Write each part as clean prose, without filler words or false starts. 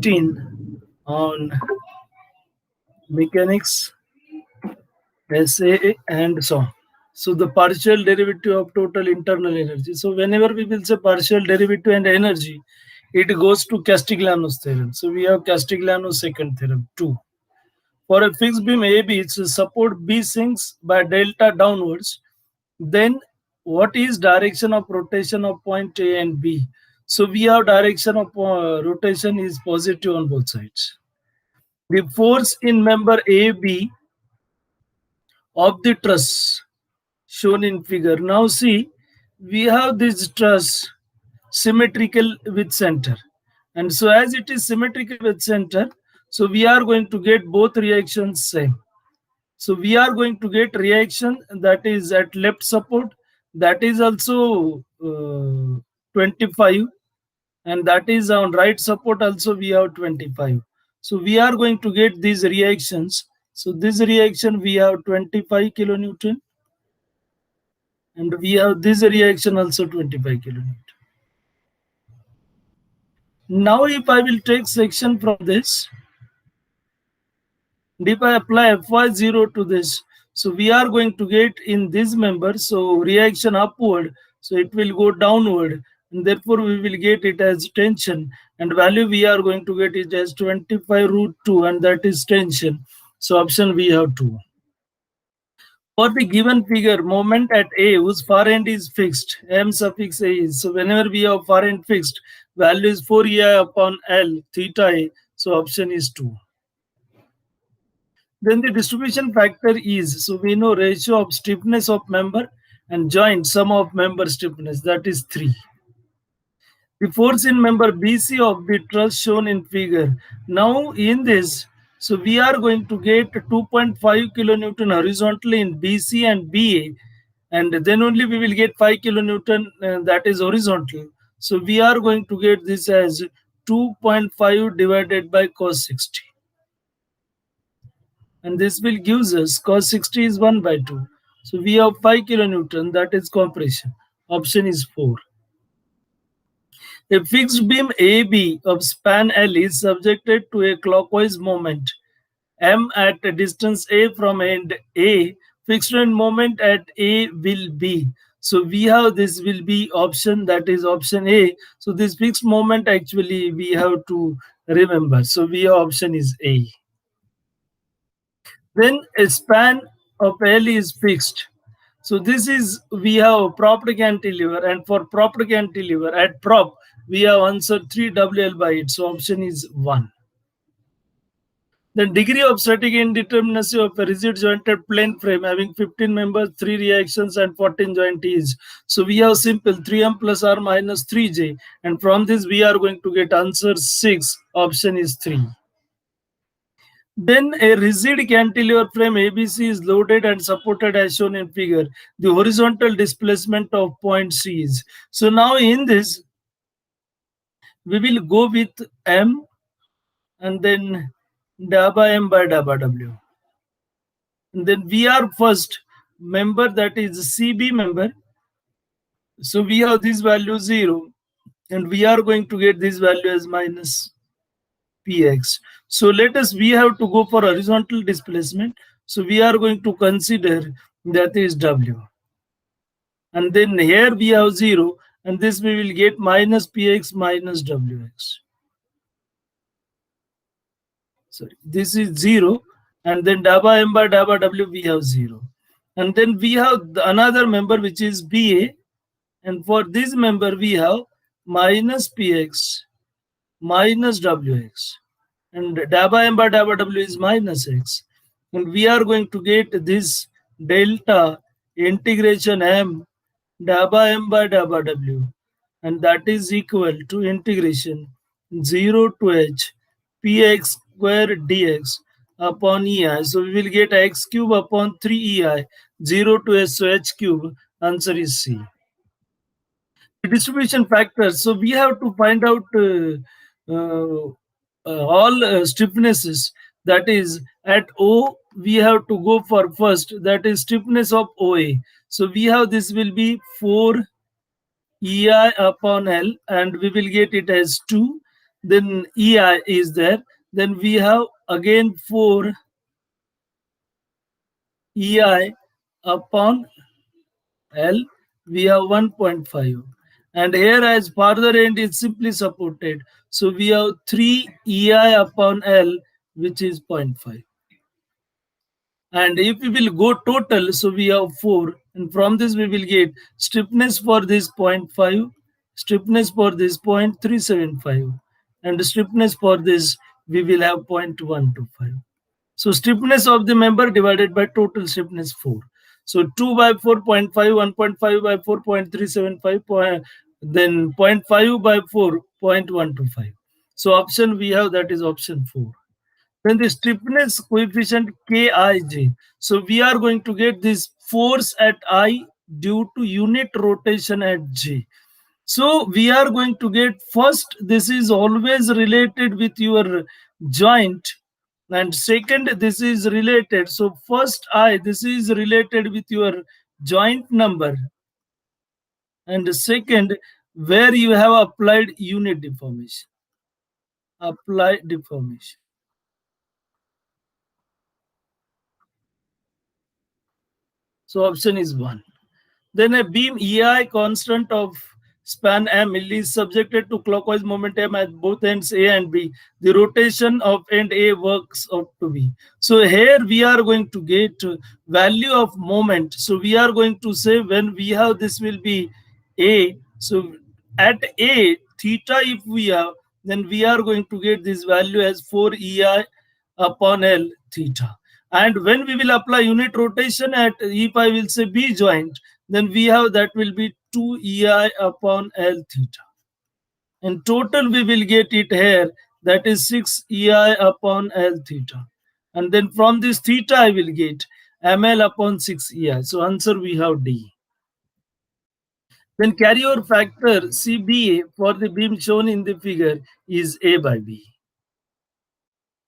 16 on mechanics, SA, and so on. So the partial derivative of total internal energy. So whenever we will say partial derivative and energy, it goes to Castigliano's theorem. So we have Castigliano's second theorem, 2. For a fixed beam AB, its support B sinks by delta downwards. Then what is direction of rotation of point A and B? So we have direction of rotation is positive on both sides. The force in member AB of the truss shown in figure. Now see, we have this truss symmetrical with center. And so as it is symmetrical with center, so we are going to get both reactions same. So we are going to get reaction that is at left support, that is also 25, and that is on right support also we have 25. So we are going to get these reactions. So this reaction we have 25 kilonewton, and we have this reaction also 25 kilonewton. Now if I will take section from this, and if I apply Fy0 to this, so we are going to get in this member, so reaction upward, so it will go downward, and therefore we will get it as tension, and value we are going to get it as 25 root 2, and that is tension. So option we have 2. For the given figure, moment at A whose far end is fixed, M suffix A is, so whenever we have far end fixed, value is 4 EI upon L theta A, so option is 2. Then the distribution factor is, so we know ratio of stiffness of member and joint sum of member stiffness, that is 3. The force in member BC of the truss shown in figure. Now in this, so we are going to get 2.5 kilonewton horizontally in BC and BA, and then only we will get 5 kilonewton that is horizontal. So we are going to get this as 2.5 divided by cos 60. And this will gives us cos 60 is 1 by 2. So we have 5 kilonewton, that is compression. Option is 4. A fixed beam AB of span L is subjected to a clockwise moment M at a distance A from end A. Fixed end moment at A will be. So we have this will be option, that is option A. So this fixed moment actually we have to remember. So we have option is A. Then a span of L is fixed. So this is, we have propped cantilever, and for propped cantilever at prop, we have answered 3 WL by it. So option is 1. The degree of static indeterminacy of a rigid jointed plane frame having 15 members, 3 reactions and 14 joint is. So we have simple 3m plus r minus 3j, and from this we are going to get answer 6. Option is 3. Then a rigid cantilever frame ABC is loaded and supported as shown in figure. The horizontal displacement of point C is. So now in this, we will go with M and then dabba M by dabba W. And then we are first member, that is CB member. So we have this value 0, and we are going to get this value as minus Px. So let us, we have to go for horizontal displacement. So we are going to consider that is W. And then here we have 0, and this we will get minus Px minus Wx. Sorry, this is 0, and then dabba M by dabba W we have 0. And then we have another member which is BA, and for this member we have minus Px minus Wx. And dabba M by dabba W is minus x. And we are going to get this delta integration M dabba M by dabba W. And that is equal to integration 0 to h Px square dx upon EI. So we will get x cube upon 3 EI, 0 to h, so h cube. Answer is C. The distribution factors. So we have to find out all stiffnesses, that is at O we have to go for first, that is stiffness of OA. So we have this will be 4 EI upon L, and we will get it as 2. then EI is there. Then we have again 4 EI upon L, we have 1.5. And here as farther end is simply supported. So we have 3 EI upon L, which is 0.5. And if we will go total, so we have 4. And from this we will get stiffness for this 0.5, stiffness for this 0.375. And stiffness for this, we will have 0.125. So stiffness of the member divided by total stiffness 4. So 2 by 4.5, 1.5 by 4.375, then 0.5 by 4, 0.125. So option we have, that is option 4. Then the stiffness coefficient Kij. So we are going to get this force at I due to unit rotation at J. So we are going to get first, this is always related with your joint, and second, this is related. So first I, this is related with your joint number, and second, where you have applied unit deformation. Applied deformation. So option is 1. Then a beam EI constant of span M is subjected to clockwise momentum at both ends A and B. The rotation of end A works out to be. So here we are going to get value of moment. So we are going to say when we have this will be A. So at A, theta if we have, then we are going to get this value as 4 EI upon L theta. And when we will apply unit rotation at, if I will say B joint, then we have that will be 2 EI upon L theta. In total, we will get it here, that is 6 EI upon L theta. And then from this theta, I will get ML upon 6 EI. So answer we have D. Then carryover factor CBA for the beam shown in the figure is A by B.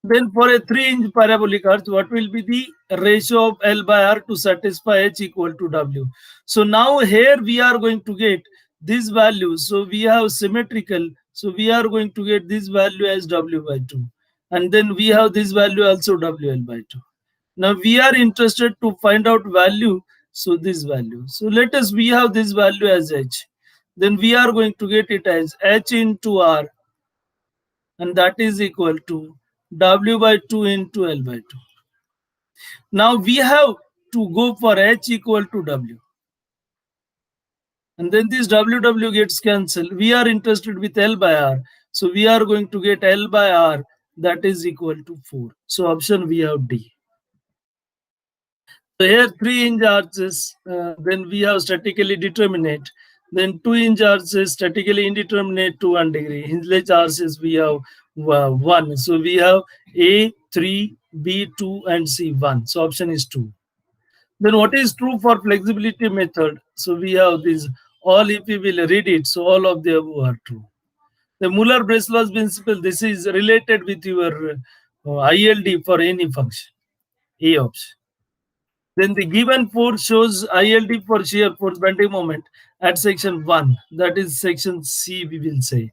Then for a 3-inch parabolic arch, what will be the ratio of L by R to satisfy H equal to W? So now here we are going to get this value. So we have symmetrical. So we are going to get this value as W by 2. And then we have this value also WL by 2. Now we are interested to find out value. So this value. So let us, we have this value as H. Then we are going to get it as H into R, and that is equal to W by 2 into L by 2. Now we have to go for H equal to W. And then this WW gets cancelled. We are interested with L by R. So we are going to get L by R, that is equal to 4. So option we have D. So here 3-inch arches, then we have statically determinate. Then 2-inch arches statically indeterminate to 1 degree. Hinge arches we have 1. So we have A, 3, B, 2, and C, 1. So option is 2. Then what is true for flexibility method? So we have this, all if we will read it, so all of the above are true. The Muller-Breslav's principle, this is related with your ILD for any function, A option. Then the given force shows ILD for shear force bending moment at section 1. That is section C, we will say.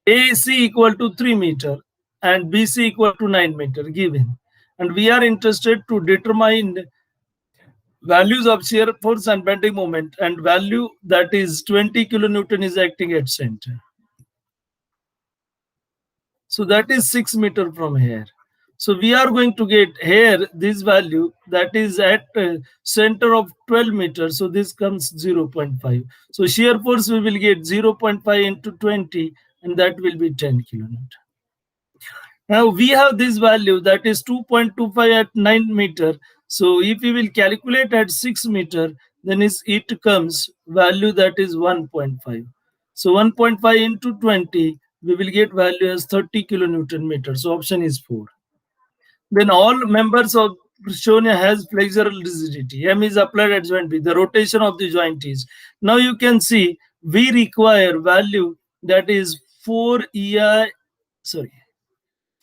AC equal to 3 meter and BC equal to 9 meter given. And we are interested to determine values of shear force and bending moment, and value that is 20 kilonewton is acting at center. So that is 6 meter from here. So we are going to get here this value that is at center of 12 meters. So this comes 0.5. So shear force we will get 0.5 into 20, and that will be 10 kilonewton. Now we have this value that is 2.25 at 9 meter. So if we will calculate at 6 meter, then it comes value that is 1.5. So 1.5 into 20, we will get value as 30 kilonewton meter. So option is 4. Then all members of shown has flexural rigidity. M is applied at joint B. The rotation of the joint is. Now you can see we require value that is 4 EI,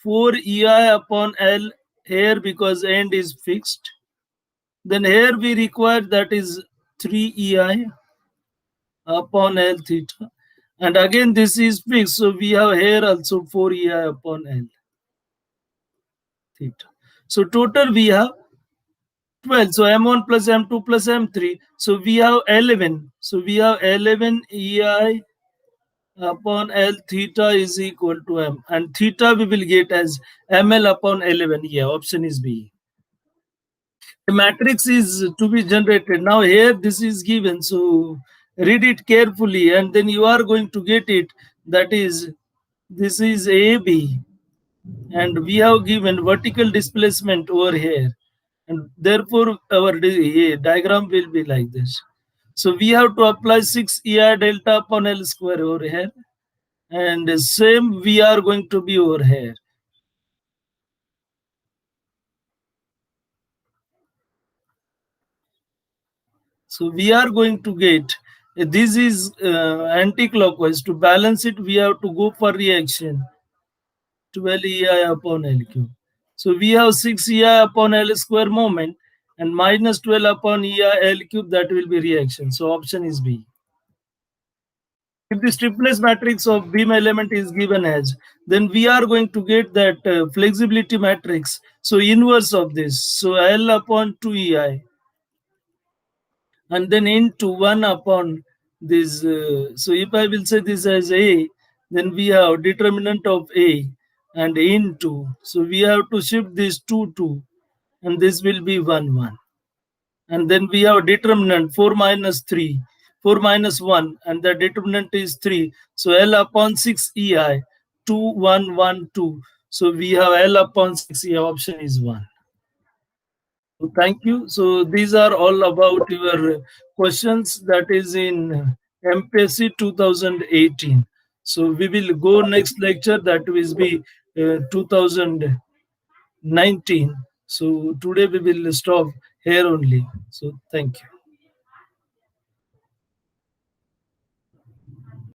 4 EI upon L here because end is fixed. Then here we require that is 3 EI upon L theta. And again, this is fixed. So we have here also 4 EI upon L theta. So total we have 12. So M1 plus M2 plus M3. So we have 11. So we have 11 EI upon L theta is equal to M. And theta we will get as ML upon 11. Yeah, option is B. The matrix is to be generated. Now here this is given. So read it carefully and then you are going to get it. That is, this is AB. And we have given vertical displacement over here. And therefore our diagram will be like this. So we have to apply 6 EI delta upon L square over here. And the same we are going to be over here. So we are going to get, this is anti-clockwise. To balance it, we have to go for reaction 12 EI upon L cube. So we have 6 EI upon L square moment and minus 12 upon EI L cube, that will be reaction. So option is B. If the stiffness matrix of beam element is given as, then we are going to get that flexibility matrix. So inverse of this. So L upon 2 EI and then into 1 upon this. So if I will say this as A, then we have determinant of A and into. So we have to shift this 2, 2 and this will be 1, 1. And then we have determinant 4 minus 3, 4 minus 1 and the determinant is 3. So L upon 6 EI, 2, 1, 1, 2. So we have L upon 6 EI, option is 1. So thank you. So these are all about your questions that is in MPSC 2018. So we will go next lecture, that will be 2019. So today we will stop here only. So thank you.